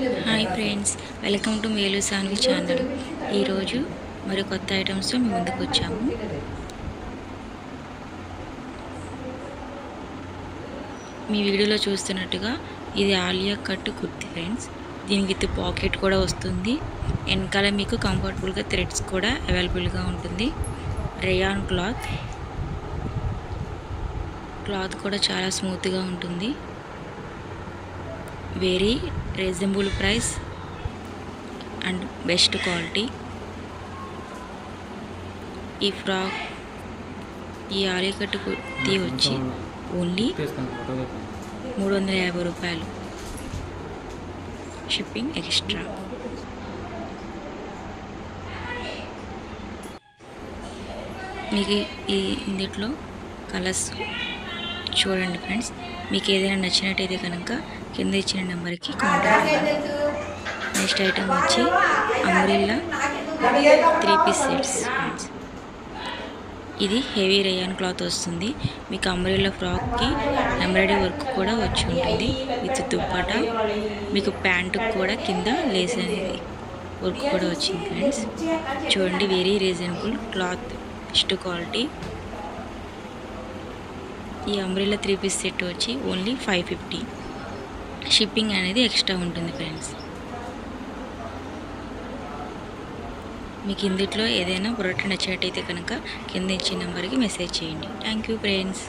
Hi friends, welcome to మేలు Saanvi channel. ఈరోజు మరి కొత్త ఐటమ్స్తో మేము ముందుకు వచ్చాము. మీ వీడియోలో చూస్తున్నట్టుగా ఇది ఆలియా కట్ కుర్తి ఫ్రెండ్స్. దీనికి విత్ పాకెట్ కూడా వస్తుంది. వెనకాల మీకు కంఫర్టబుల్గా థ్రెడ్స్ కూడా అవైలబుల్గా ఉంటుంది. రేయాన్ క్లాత్ కూడా చాలా స్మూత్గా ఉంటుంది. Very reasonable price and best quality. ఈ ఆలియా కట్ కుర్తీ వచ్చి ఓన్లీ 350 రూపాయలు, షిప్పింగ్ ఎక్స్ట్రా. మీకు ఇందులో కలర్స్ చూడండి ఫ్రెండ్స్. మీకు ఏదైనా నచ్చినట్టయితే కనుక కింద ఇచ్చిన నెంబర్కి కాంటాక్ట్ అవ్వండి. నెక్స్ట్ ఐటమ్ వచ్చి అంబ్రెల్లా 3 పీస్ సెట్స్ ఫ్రెండ్స్. ఇది హెవీ రేయాన్ క్లాత్ వస్తుంది. మీకు అంబ్రెల్లా ఫ్రాక్కి ఎంబ్రాయిడరీ వర్క్ కూడా వచ్చి ఉంటుంది విత్ దుప్పటా. మీకు ప్యాంటుకు కూడా కింద లేస్ అనేది వర్క్ కూడా వచ్చింది ఫ్రెండ్స్. చూడండి, very reasonable cloth, best quality. ఈ అంబ్రెల్లా 3 పీస్ సెట్ వచ్చి ఓన్లీ 550. షిప్పింగ్ అనేది ఎక్స్ట్రా ఉంటుంది ఫ్రెండ్స్. మీకు ఇందులో ఏదైనా ప్రోడక్ట్ నచ్చినట్టయితే కనుక కింద ఇచ్చిన నెంబర్కి మెసేజ్ చేయండి. Thank you friends.